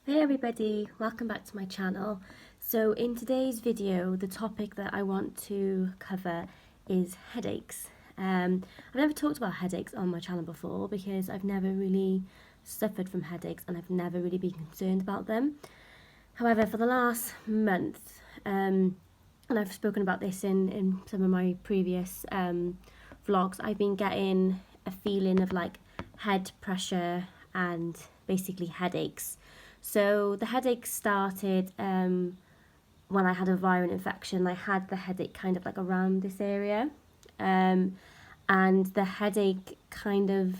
Hey everybody, welcome back to my channel. So in today's video, the topic that I want to cover is headaches. I've never talked about headaches on my channel before because I've never really suffered from headaches and I've never really been concerned about them. However, for the last month, and I've spoken about this in some of my previous vlogs, I've been getting a feeling of like head pressure and basically headaches. So the headache started when I had a viral infection. I had the headache kind of like around this area, and the headache kind of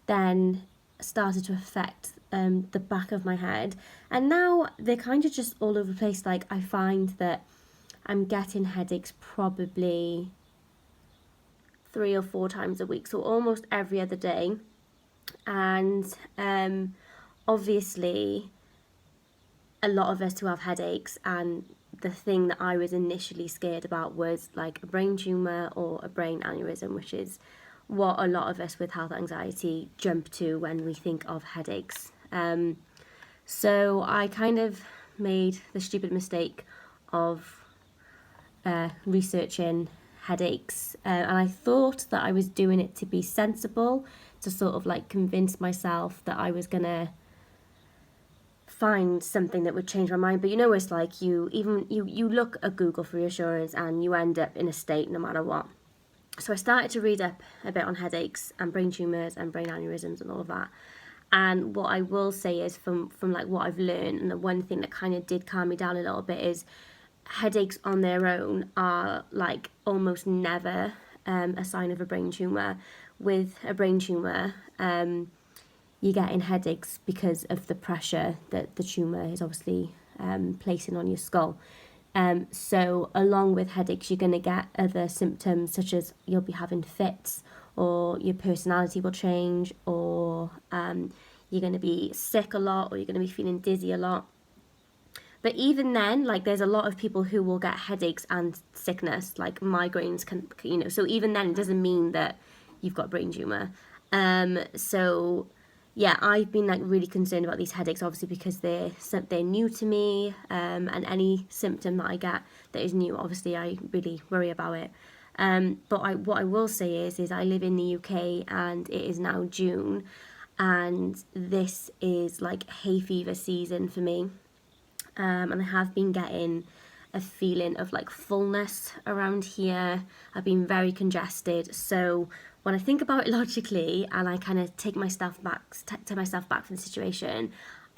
then started to affect the back of my head, and now they're kind of just all over the place. Like I find that I'm getting headaches probably 3 or 4 times a week, so almost every other day, and obviously a lot of us who have headaches, and the thing that I was initially scared about was like a brain tumour or a brain aneurysm, which is what a lot of us with health anxiety jump to when we think of headaches. So I kind of made the stupid mistake of researching headaches, and I thought that I was doing it to be sensible, to sort of like convince myself that I was gonna find something that would change my mind. But you know, it's like you look at Google for reassurance and you end up in a state no matter what. So I started to read up a bit on headaches and brain tumours and brain aneurysms and all of that. And what I will say is from like what I've learned, and the one thing that kind of did calm me down a little bit, is headaches on their own are like almost never a sign of a brain tumour. With a brain tumour, you're getting headaches because of the pressure that the tumour is obviously placing on your skull. So along with headaches, you're going to get other symptoms such as you'll be having fits, or your personality will change, or you're going to be sick a lot, or you're going to be feeling dizzy a lot. But even then, like there's a lot of people who will get headaches and sickness, like migraines can, so even then it doesn't mean that you've got brain tumour. So yeah, I've been like really concerned about these headaches, obviously because they're new to me, and any symptom that I get that is new, obviously I really worry about it. But what I will say is I live in the UK and it is now June, and this is like hay fever season for me, and I have been getting a feeling of like fullness around here. I've been very congested, so when I think about it logically and I kind of take myself back from the situation,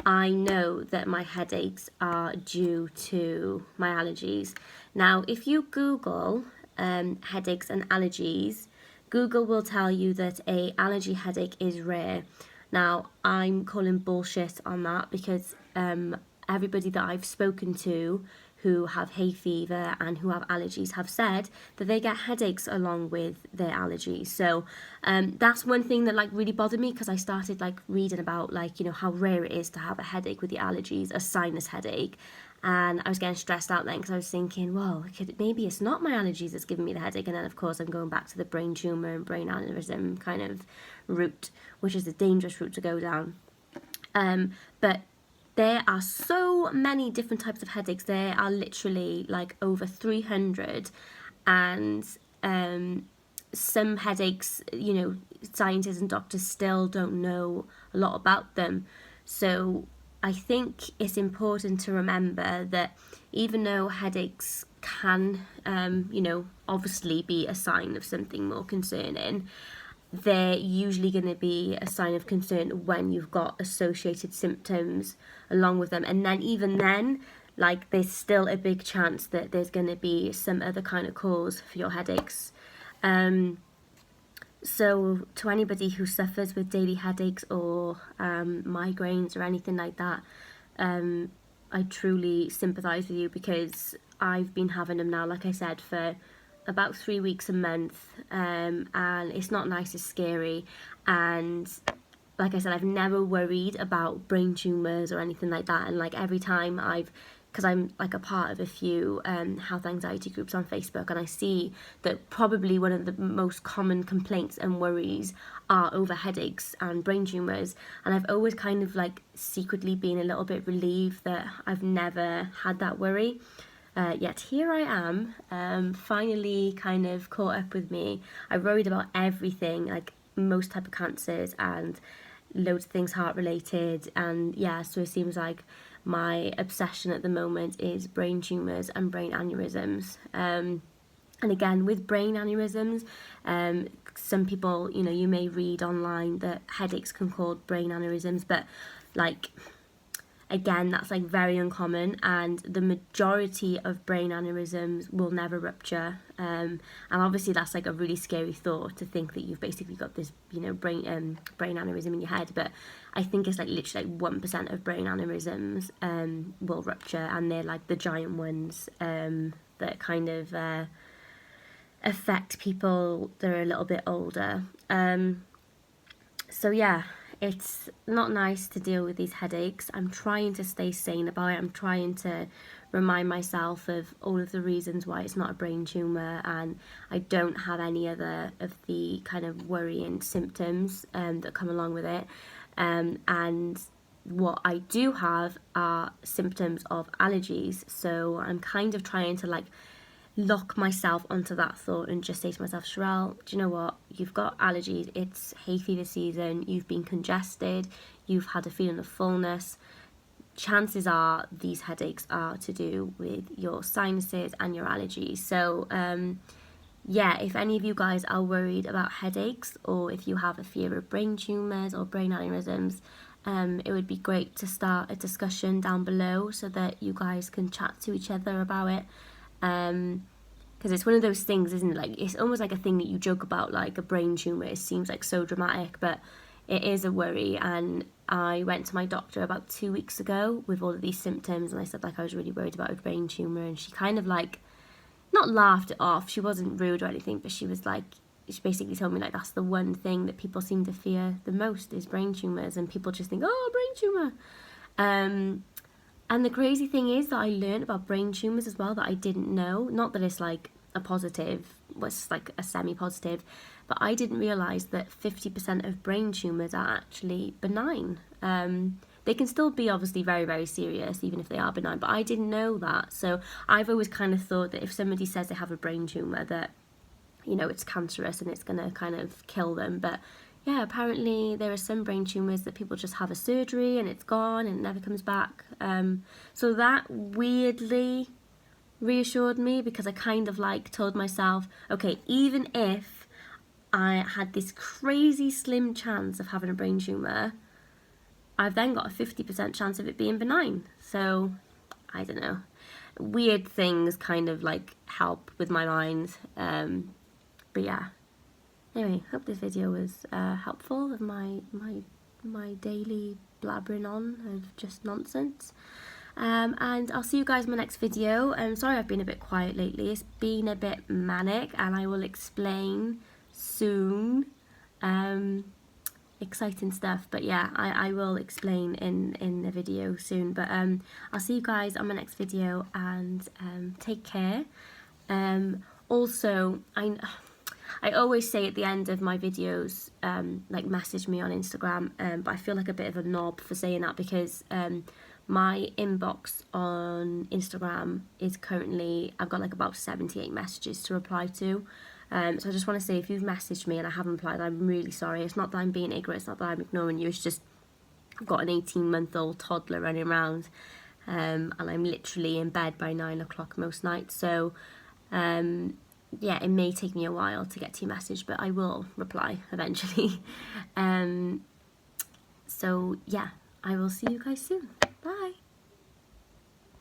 I know that my headaches are due to my allergies. Now, if you Google headaches and allergies, Google will tell you that a allergy headache is rare. Now, I'm calling bullshit on that because everybody that I've spoken to who have hay fever and who have allergies have said that they get headaches along with their allergies. So that's one thing that like really bothered me, because I started like reading about like, how rare it is to have a headache with the allergies, a sinus headache. And I was getting stressed out then because I was thinking, well, maybe it's not my allergies that's giving me the headache. And then, of course, I'm going back to the brain tumour and brain aneurysm kind of route, which is a dangerous route to go down. But there are so many different types of headaches. There are literally like over 300, and some headaches, scientists and doctors still don't know a lot about them. So I think it's important to remember that even though headaches can, obviously be a sign of something more concerning, they're usually going to be a sign of concern when you've got associated symptoms along with them. And then even then, like there's still a big chance that there's going to be some other kind of cause for your headaches. So to anybody who suffers with daily headaches or migraines or anything like that, I truly sympathise with you, because I've been having them now, like I said, for about 3 weeks a month, and it's not nice, it's scary. And like I said, I've never worried about brain tumours or anything like that, and like every time I've because I'm like a part of a few health anxiety groups on Facebook, and I see that probably one of the most common complaints and worries are over headaches and brain tumours, and I've always kind of like secretly been a little bit relieved that I've never had that worry. Yet here I am, finally kind of caught up with me. I worried about everything, like most type of cancers and loads of things heart related, and yeah, so it seems like my obsession at the moment is brain tumours and brain aneurysms. And again, with brain aneurysms, some people, you know, you may read online that headaches can cause brain aneurysms, but like, again, that's like very uncommon, and the majority of brain aneurysms will never rupture. And obviously that's like a really scary thought, to think that you've basically got this, you know, brain aneurysm in your head. But I think it's like literally like 1% of brain aneurysms will rupture, and they're like the giant ones that kind of affect people that are a little bit older. So yeah, it's not nice to deal with these headaches. I'm trying to stay sane about it. I'm trying to remind myself of all of the reasons why it's not a brain tumour, and I don't have any other of the kind of worrying symptoms that come along with it. And what I do have are symptoms of allergies. So I'm kind of trying to like lock myself onto that thought and just say to myself, Sherelle, do you know what? You've got allergies. It's hay fever season. You've been congested. You've had a feeling of fullness. Chances are these headaches are to do with your sinuses and your allergies. So yeah, if any of you guys are worried about headaches, or if you have a fear of brain tumours or brain aneurysms, it would be great to start a discussion down below so that you guys can chat to each other about it. Because it's one of those things, isn't it? Like, it's almost like a thing that you joke about, like a brain tumour. It seems like so dramatic, but it is a worry. And I went to my doctor about 2 weeks ago with all of these symptoms, and I said like I was really worried about a brain tumour, and she kind of like, not laughed it off, she wasn't rude or anything, but she was like, she basically told me like that's the one thing that people seem to fear the most is brain tumours, and people just think, oh, brain tumour. And the crazy thing is that I learned about brain tumours as well that I didn't know. Not that it's like a positive, was like a semi-positive, but I didn't realise that 50% of brain tumours are actually benign. They can still be obviously very, very serious, even if they are benign, but I didn't know that. So I've always kind of thought that if somebody says they have a brain tumour, that, you know, it's cancerous and it's going to kind of kill them. But yeah, apparently there are some brain tumours that people just have a surgery and it's gone and it never comes back. So that weirdly reassured me, because I kind of like told myself, okay, even if I had this crazy slim chance of having a brain tumour, I've then got a 50% chance of it being benign. So I don't know, weird things kind of like help with my mind. But yeah. Anyway, hope this video was helpful of my daily blabbering on of just nonsense. And I'll see you guys in my next video. Sorry I've been a bit quiet lately. It's been a bit manic, and I will explain soon. Exciting stuff, but yeah, I will explain in the video soon. But I'll see you guys on my next video, and take care. Also, I always say at the end of my videos, like message me on Instagram, but I feel like a bit of a knob for saying that, because my inbox on Instagram is currently, I've got like about 78 messages to reply to. So I just want to say, if you've messaged me and I haven't replied, I'm really sorry. It's not that I'm being ignorant, it's not that I'm ignoring you, it's just I've got an 18-month-old toddler running around, and I'm literally in bed by 9 o'clock most nights. So yeah, it may take me a while to get to your message, but I will reply eventually. So yeah, I will see you guys soon.